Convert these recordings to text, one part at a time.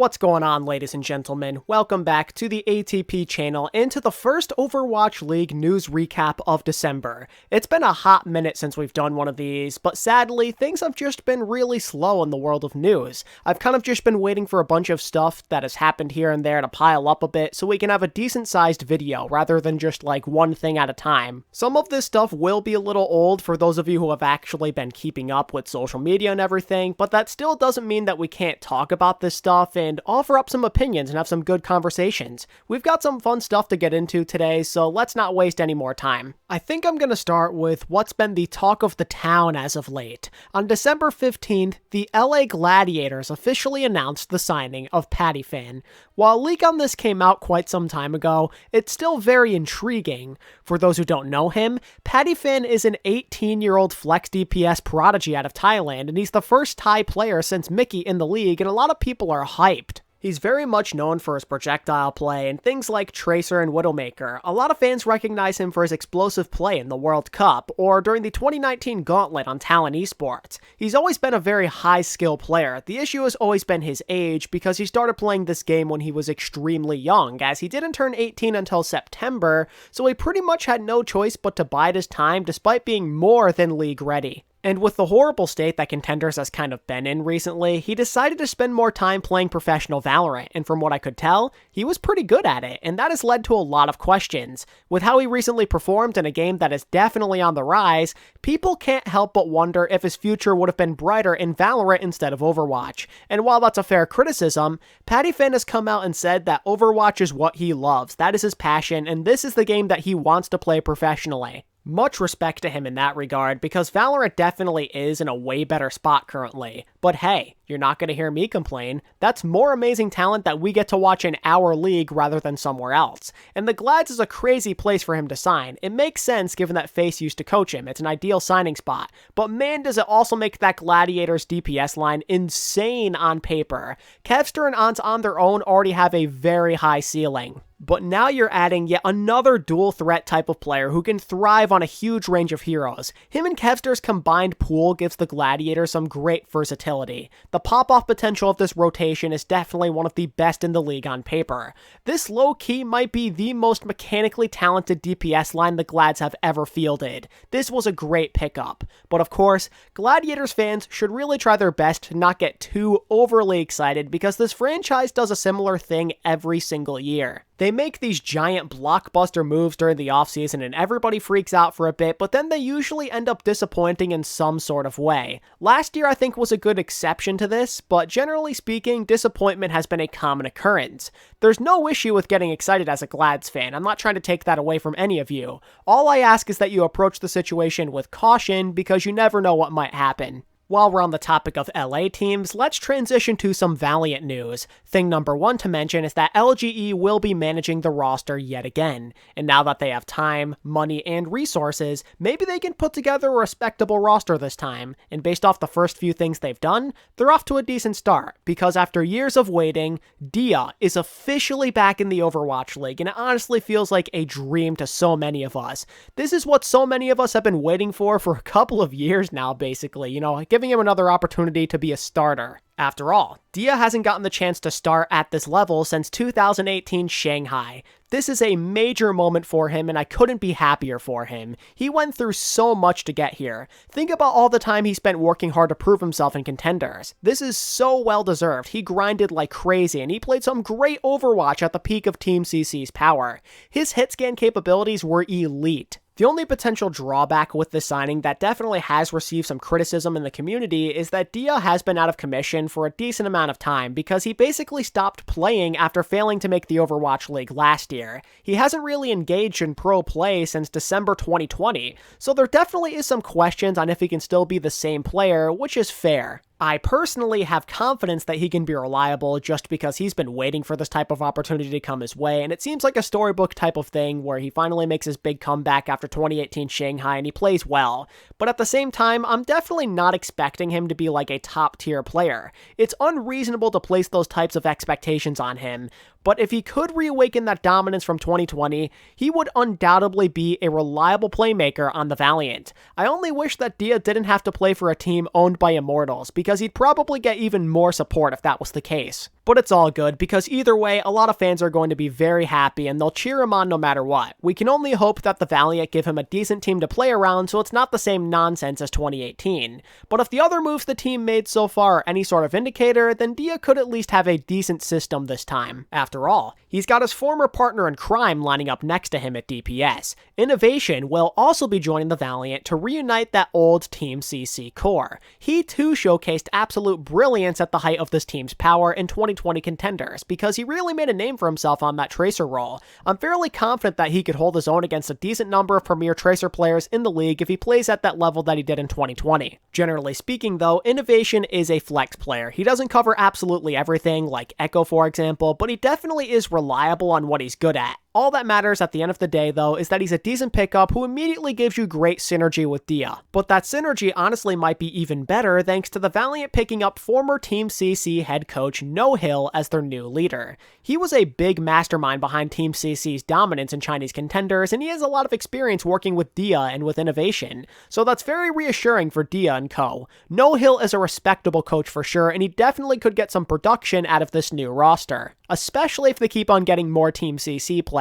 What's going on, ladies and gentlemen? Welcome back to the ATP channel and to the first Overwatch League news recap of December. It's been a hot minute since we've done one of these, but sadly, things have just been really slow in the world of news. I've kind of just been waiting for a bunch of stuff that has happened here and there to pile up a bit so we can have a decent-sized video rather than just like one thing at a time. Some of this stuff will be a little old for those of you who have actually been keeping up with social media and everything, but that still doesn't mean that we can't talk about this stuff and offer up some opinions and have some good conversations. We've got some fun stuff to get into today, so let's not waste any more time. I think I'm gonna start with what's been the talk of the town as of late. On December 15th, the LA Gladiators officially announced the signing of Patiphan. While a leak on this came out quite some time ago, it's still very intriguing. For those who don't know him, Patiphan is an 18-year-old flex DPS prodigy out of Thailand, and he's the first Thai player since Mickey in the league, and a lot of people are hyped. He's very much known for his projectile play and things like Tracer and Widowmaker. A lot of fans recognize him for his explosive play in the World Cup, or during the 2019 Gauntlet on Talon Esports. He's always been a very high-skill player. The issue has always been his age, because he started playing this game when he was extremely young, as he didn't turn 18 until September, so he pretty much had no choice but to bide his time despite being more than league ready. And with the horrible state that Contenders has kind of been in recently, he decided to spend more time playing professional Valorant, and from what I could tell, he was pretty good at it, and that has led to a lot of questions. With how he recently performed in a game that is definitely on the rise, people can't help but wonder if his future would have been brighter in Valorant instead of Overwatch. And while that's a fair criticism, Patiphan has come out and said that Overwatch is what he loves, that is his passion, and this is the game that he wants to play professionally. Much respect to him in that regard, because Valorant definitely is in a way better spot currently. But hey, you're not going to hear me complain. That's more amazing talent that we get to watch in our league rather than somewhere else. And the Glads is a crazy place for him to sign. It makes sense given that FaZe used to coach him. It's an ideal signing spot. But man, does it also make that Gladiators DPS line insane on paper. Kevster and Ants on their own already have a very high ceiling. But now you're adding yet another dual threat type of player who can thrive on a huge range of heroes. Him and Kevster's combined pool gives the Gladiators some great versatility. The pop-off potential of this rotation is definitely one of the best in the league on paper. This low-key might be the most mechanically talented DPS line the Glads have ever fielded. This was a great pickup. But of course, Gladiators fans should really try their best to not get too overly excited, because this franchise does a similar thing every single year. They make these giant blockbuster moves during the offseason and everybody freaks out for a bit, but then they usually end up disappointing in some sort of way. Last year I think was a good exception to this, but generally speaking, disappointment has been a common occurrence. There's no issue with getting excited as a Glads fan. I'm not trying to take that away from any of you. All I ask is that you approach the situation with caution, because you never know what might happen. While we're on the topic of LA teams, let's transition to some Valiant news. Thing number one to mention is that LGE will be managing the roster yet again. And now that they have time, money, and resources, maybe they can put together a respectable roster this time. And based off the first few things they've done, they're off to a decent start. Because after years of waiting, Diya is officially back in the Overwatch League, and it honestly feels like a dream to so many of us. This is what so many of us have been waiting for a couple of years now, basically. You know, giving him another opportunity to be a starter. After all, Diya hasn't gotten the chance to start at this level since 2018 Shanghai. This is a major moment for him, and I couldn't be happier for him. He went through so much to get here. Think about all the time he spent working hard to prove himself in Contenders. This is so well deserved. He grinded like crazy, and he played some great Overwatch at the peak of Team CC's power. His hit scan capabilities were elite. The only potential drawback with this signing that definitely has received some criticism in the community is that Diya has been out of commission for a decent amount of time, because he basically stopped playing after failing to make the Overwatch League last year. He hasn't really engaged in pro play since December 2020, so there definitely is some questions on if he can still be the same player, which is fair. I personally have confidence that he can be reliable just because he's been waiting for this type of opportunity to come his way, and it seems like a storybook type of thing where he finally makes his big comeback after 2018 Shanghai and he plays well. But at the same time, I'm definitely not expecting him to be like a top tier player. It's unreasonable to place those types of expectations on him, but if he could reawaken that dominance from 2020, he would undoubtedly be a reliable playmaker on the Valiant. I only wish that Diya didn't have to play for a team owned by Immortals, because he'd probably get even more support if that was the case. But it's all good, because either way, a lot of fans are going to be very happy and they'll cheer him on no matter what. We can only hope that the Valiant give him a decent team to play around so it's not the same nonsense as 2018. But if the other moves the team made so far are any sort of indicator, then Diya could at least have a decent system this time. After all, he's got his former partner in crime lining up next to him at DPS. Innovation will also be joining the Valiant to reunite that old Team CC core. He too showcased absolute brilliance at the height of this team's power in 2020 contenders, because he really made a name for himself on that Tracer role. I'm fairly confident that he could hold his own against a decent number of premier Tracer players in the league if he plays at that level that he did in 2020. Generally speaking though, Innovation is a flex player. He doesn't cover absolutely everything, like Echo for example, but he definitely is reliable on what he's good at. All that matters at the end of the day, though, is that he's a decent pickup who immediately gives you great synergy with Diya. But that synergy honestly might be even better thanks to the Valiant picking up former Team CC head coach No-Hill as their new leader. He was a big mastermind behind Team CC's dominance in Chinese contenders, and he has a lot of experience working with Diya and with Innovation, so that's very reassuring for Diya and co. No-Hill is a respectable coach for sure, and he definitely could get some production out of this new roster, especially if they keep on getting more Team CC players.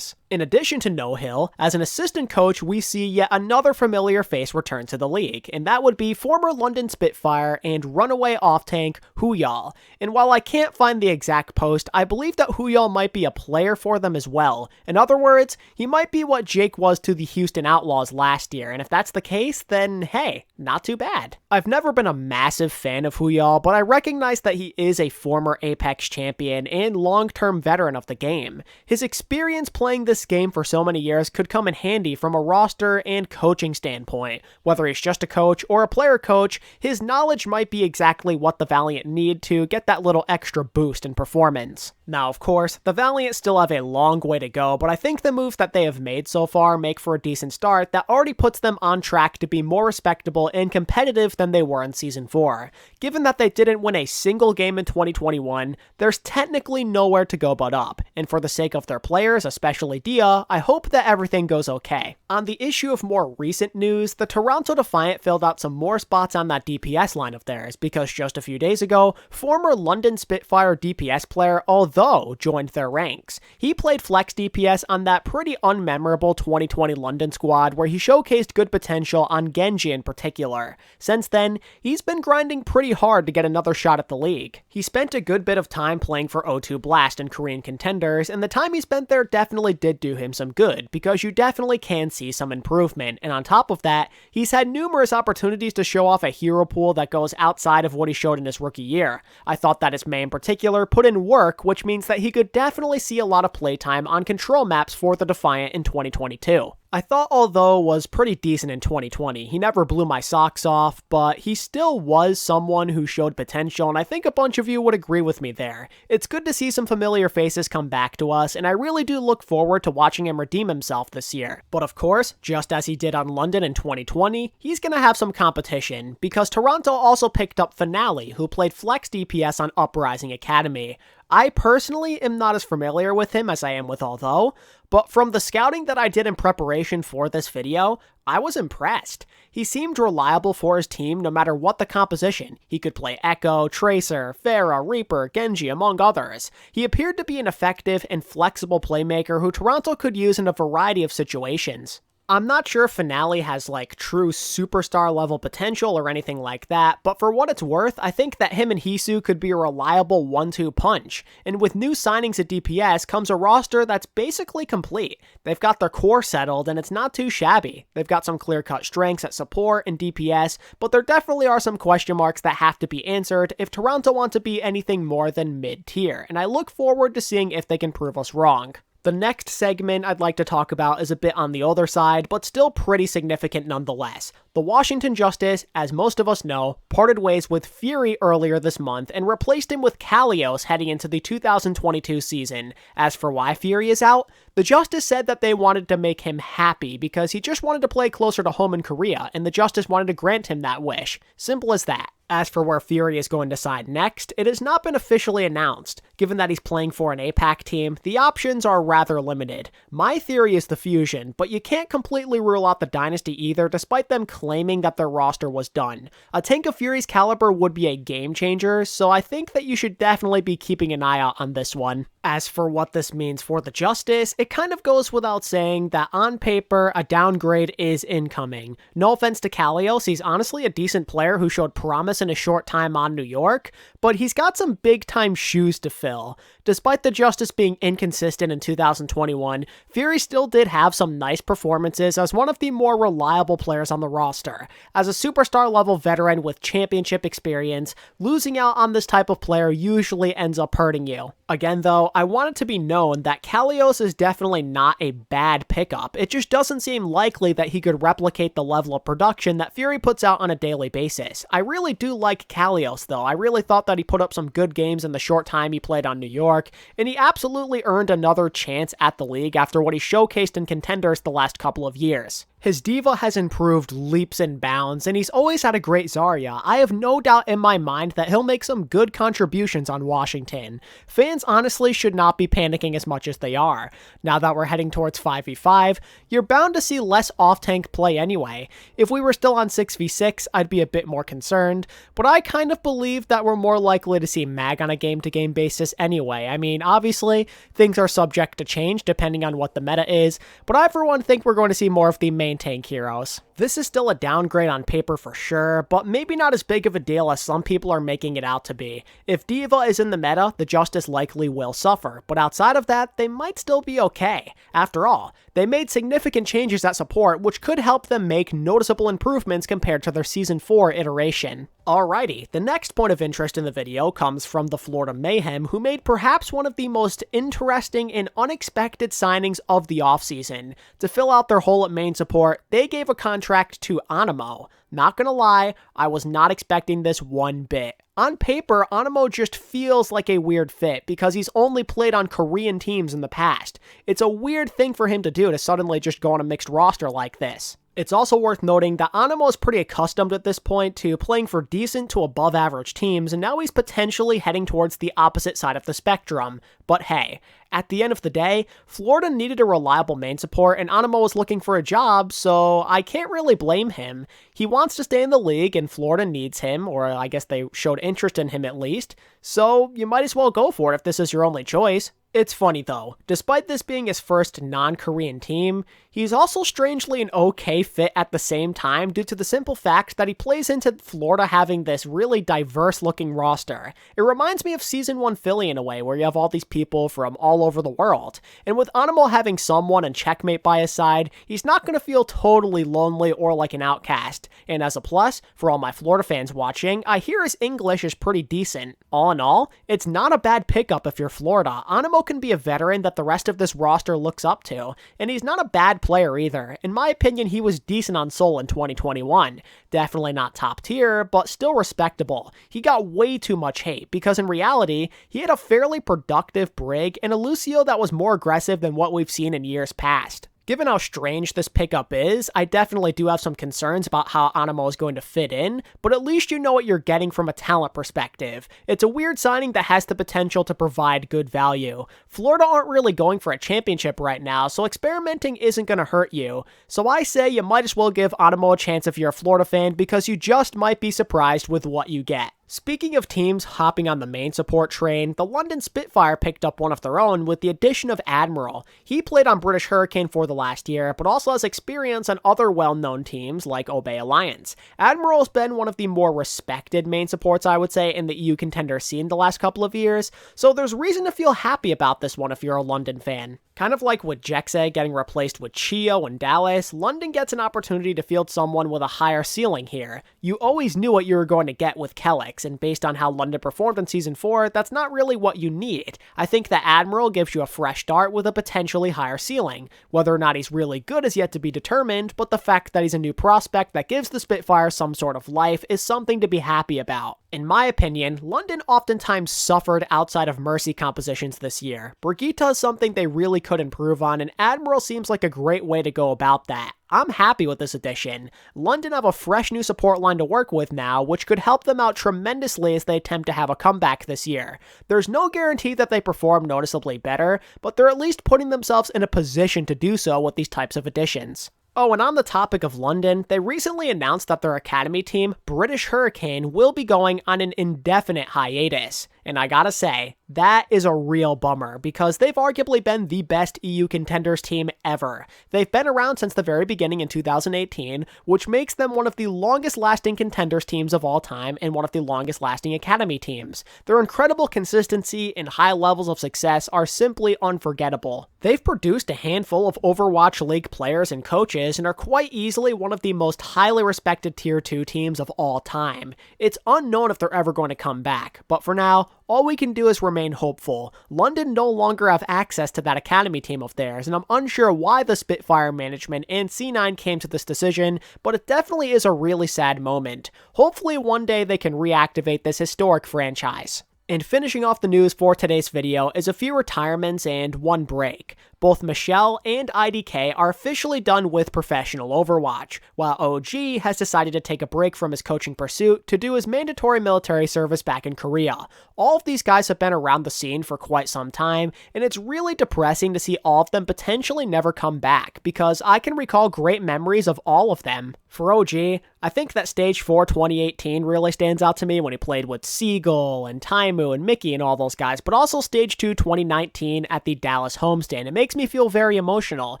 In addition to No-Hill, as an assistant coach, we see yet another familiar face return to the league, and that would be former London Spitfire and runaway off-tank alexyOWL. And while I can't find the exact post, I believe that alexyOWL might be a player for them as well. In other words, he might be what Jake was to the Houston Outlaws last year, and if that's the case, then hey, not too bad. I've never been a massive fan of alexyOWL, but I recognize that he is a former Apex champion and long-term veteran of the game. His experience playing this game for so many years could come in handy from a roster and coaching standpoint. Whether he's just a coach or a player coach, his knowledge might be exactly what the Valiant need to get that little extra boost in performance. Now, of course, the Valiant still have a long way to go, but I think the moves that they have made so far make for a decent start that already puts them on track to be more respectable and competitive than they were in Season 4. Given that they didn't win a single game in 2021, there's technically nowhere to go but up, and for the sake of their players, especially Diya, I hope that everything goes okay. On the issue of more recent news, the Toronto Defiant filled out some more spots on that DPS line of theirs, because just a few days ago, former London Spitfire DPS player Although joined their ranks. He played flex DPS on that pretty unmemorable 2020 London squad where he showcased good potential on Genji in particular. Since then, he's been grinding pretty hard to get another shot at the league. He spent a good bit of time playing for O2 Blast in Korean contenders, and the time he spent there definitely did do him some good, because you definitely can see some improvement, and on top of that, he's had numerous opportunities to show off a hero pool that goes outside of what he showed in his rookie year. I thought that his May in particular put in work, which means that he could definitely see a lot of playtime on control maps for the Defiant in 2022. I thought Although was pretty decent in 2020. He never blew my socks off, but he still was someone who showed potential, and I think a bunch of you would agree with me there. It's good to see some familiar faces come back to us, and I really do look forward to watching him redeem himself this year. But of course, just as he did on London in 2020, he's gonna have some competition, because Toronto also picked up Finale, who played flex DPS on Uprising Academy. I personally am not as familiar with him as I am with Although, but from the scouting that I did in preparation for this video, I was impressed. He seemed reliable for his team no matter what the composition. He could play Echo, Tracer, Pharah, Reaper, Genji, among others. He appeared to be an effective and flexible playmaker who Toronto could use in a variety of situations. I'm not sure if Finale has like true superstar level potential or anything like that, but for what it's worth, I think that him and Hisu could be a reliable 1-2 punch, and with new signings at DPS comes a roster that's basically complete. They've got their core settled and it's not too shabby. They've got some clear-cut strengths at support and DPS, but there definitely are some question marks that have to be answered if Toronto want to be anything more than mid-tier, and I look forward to seeing if they can prove us wrong. The next segment I'd like to talk about is a bit on the other side, but still pretty significant nonetheless. The Washington Justice, as most of us know, parted ways with Fury earlier this month and replaced him with Kalios heading into the 2022 season. As for why Fury is out, the Justice said that they wanted to make him happy because he just wanted to play closer to home in Korea, and the Justice wanted to grant him that wish. Simple as that. As for where Fury is going to side next, it has not been officially announced. Given that he's playing for an APAC team, the options are rather limited. My theory is the Fusion, but you can't completely rule out the Dynasty either, despite them claiming claiming that their roster was done. A tank of Fury's caliber would be a game changer, so I think that you should definitely be keeping an eye out on this one. As for what this means for the Justice, it kind of goes without saying that on paper, a downgrade is incoming. No offense to Kalios, he's honestly a decent player who showed promise in a short time on New York, but he's got some big-time shoes to fill. Despite the Justice being inconsistent in 2021, Fury still did have some nice performances as one of the more reliable players on the roster. As a superstar-level veteran with championship experience, losing out on this type of player usually ends up hurting you. Again though, I want it to be known that Kalios is definitely not a bad pickup. It just doesn't seem likely that he could replicate the level of production that Fury puts out on a daily basis. I really do like Kalios though. I really thought that he put up some good games in the short time he played on New York, and he absolutely earned another chance at the league after what he showcased in contenders the last couple of years. His diva has improved leaps and bounds, and he's always had a great Zarya. I have no doubt in my mind that he'll make some good contributions on Washington. Fans honestly should not be panicking as much as they are. Now that we're heading towards 5v5, you're bound to see less off-tank play anyway. If we were still on 6v6, I'd be a bit more concerned, but I kind of believe that we're more likely to see Mag on a game-to-game basis anyway. I mean, obviously, things are subject to change depending on what the meta is, but I for one think we're going to see more of the main tank heroes. This is still a downgrade on paper for sure, but maybe not as big of a deal as some people are making it out to be. If Diva is in the meta, the Justice likely will suffer, but outside of that, they might still be okay. After all, they made significant changes at support, which could help them make noticeable improvements compared to their Season 4 iteration. Alrighty, the next point of interest in the video comes from the Florida Mayhem, who made perhaps one of the most interesting and unexpected signings of the offseason. To fill out their hole at main support, they gave a contract to Anamo. Not gonna lie, I was not expecting this one bit. On paper, Anamo just feels like a weird fit because he's only played on Korean teams in the past. It's a weird thing for him to do to suddenly just go on a mixed roster like this. It's also worth noting that Anamo is pretty accustomed at this point to playing for decent to above average teams, and now he's potentially heading towards the opposite side of the spectrum. But hey, at the end of the day, Florida needed a reliable main support, and Anamo was looking for a job, so I can't really blame him. He wants to stay in the league, and Florida needs him, or I guess they showed interest in him at least, so you might as well go for it if this is your only choice. It's funny though, despite this being his first non-Korean team, he's also strangely an okay fit at the same time due to the simple fact that he plays into Florida having this really diverse looking roster. It reminds me of Season 1 Philly in a way, where you have all these people from all over the world. And with Anamo having someone and Checkmate by his side, he's not going to feel totally lonely or like an outcast. And as a plus, for all my Florida fans watching, I hear his English is pretty decent. All in all, it's not a bad pickup if you're Florida. Anamo can be a veteran that the rest of this roster looks up to, and he's not a bad player either. In my opinion, he was decent on Seoul in 2021. Definitely not top tier, but still respectable. He got way too much hate, because in reality, he had a fairly productive Brig and a Lucio that was more aggressive than what we've seen in years past. Given how strange this pickup is, I definitely do have some concerns about how Anamo is going to fit in, but at least you know what you're getting from a talent perspective. It's a weird signing that has the potential to provide good value. Florida aren't really going for a championship right now, so experimenting isn't going to hurt you. So I say you might as well give Anamo a chance if you're a Florida fan, because you just might be surprised with what you get. Speaking of teams hopping on the main support train, the London Spitfire picked up one of their own with the addition of Admiral. He played on British Hurricane for the last year, but also has experience on other well-known teams like Obey Alliance. Admiral's been one of the more respected main supports, I would say, in the EU contender scene the last couple of years, so there's reason to feel happy about this one if you're a London fan. Kind of like with Jexe getting replaced with Chio and Dallas, London gets an opportunity to field someone with a higher ceiling here. You always knew what you were going to get with Kellex, and based on how London performed in Season 4, that's not really what you need. I think that Admiral gives you a fresh start with a potentially higher ceiling. Whether or not he's really good is yet to be determined, but the fact that he's a new prospect that gives the Spitfire some sort of life is something to be happy about. In my opinion, London oftentimes suffered outside of Mercy compositions this year. Brigitte is something they really could improve on, and Admiral seems like a great way to go about that. I'm happy with this addition. London have a fresh new support line to work with now, which could help them out tremendously as they attempt to have a comeback this year. There's no guarantee that they perform noticeably better, but they're at least putting themselves in a position to do so with these types of additions. Oh, and on the topic of London, they recently announced that their academy team, British Hurricane, will be going on an indefinite hiatus. And I gotta say, that is a real bummer, because they've arguably been the best EU contenders team ever. They've been around since the very beginning in 2018, which makes them one of the longest lasting contenders teams of all time and one of the longest lasting academy teams. Their incredible consistency and high levels of success are simply unforgettable. They've produced a handful of Overwatch League players and coaches and are quite easily one of the most highly respected Tier 2 teams of all time. It's unknown if they're ever going to come back, but for now, all we can do is remain hopeful. London no longer have access to that academy team of theirs, and I'm unsure why the Spitfire management and C9 came to this decision, but it definitely is a really sad moment. Hopefully one day they can reactivate this historic franchise. And finishing off the news for today's video is a few retirements and one break. Both Michelle and IDK are officially done with professional Overwatch, while OG has decided to take a break from his coaching pursuit to do his mandatory military service back in Korea. All of these guys have been around the scene for quite some time, and it's really depressing to see all of them potentially never come back, because I can recall great memories of all of them. For OG, I think that Stage 4 2018 really stands out to me when he played with Seagull and Taimu and Mickey and all those guys, but also Stage 2 2019 at the Dallas homestand. It makes me feel very emotional.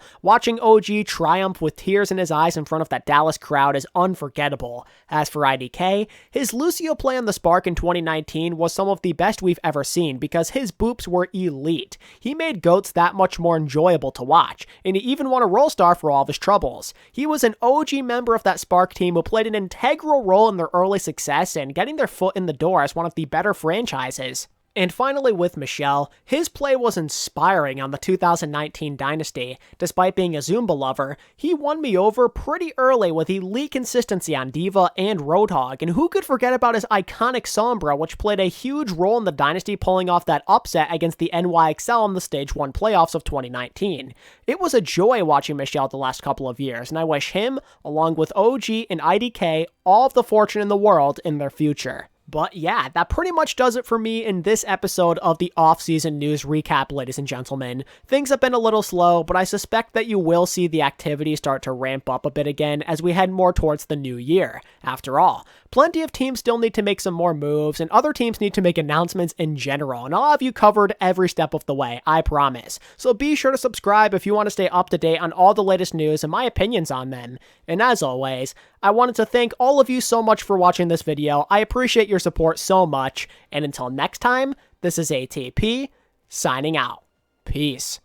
Watching OG triumph with tears in his eyes in front of that Dallas crowd is unforgettable. As for IDK, his Lucio play on the Spark in 2019 was some of the best we've ever seen because his boops were elite. He made GOATs that much more enjoyable to watch, and he even won a Roll Star for all of his troubles. He was an OG member of that Spark team who played an integral role in their early success and getting their foot in the door as one of the better franchises. And finally with Michelle, his play was inspiring on the 2019 Dynasty. Despite being a Zumba lover, he won me over pretty early with elite consistency on D.Va and Roadhog, and who could forget about his iconic Sombra, which played a huge role in the Dynasty pulling off that upset against the NYXL in the Stage 1 playoffs of 2019. It was a joy watching Michelle the last couple of years, and I wish him, along with OG and IDK, all of the fortune in the world in their future. But yeah, that pretty much does it for me in this episode of the off-season news recap, ladies and gentlemen. Things have been a little slow, but I suspect that you will see the activity start to ramp up a bit again as we head more towards the new year. After all, plenty of teams still need to make some more moves, and other teams need to make announcements in general, and I'll have you covered every step of the way, I promise. So be sure to subscribe if you want to stay up to date on all the latest news and my opinions on them. And as always, I wanted to thank all of you so much for watching this video. I appreciate your support so much, and until next time, this is ATP, signing out. Peace.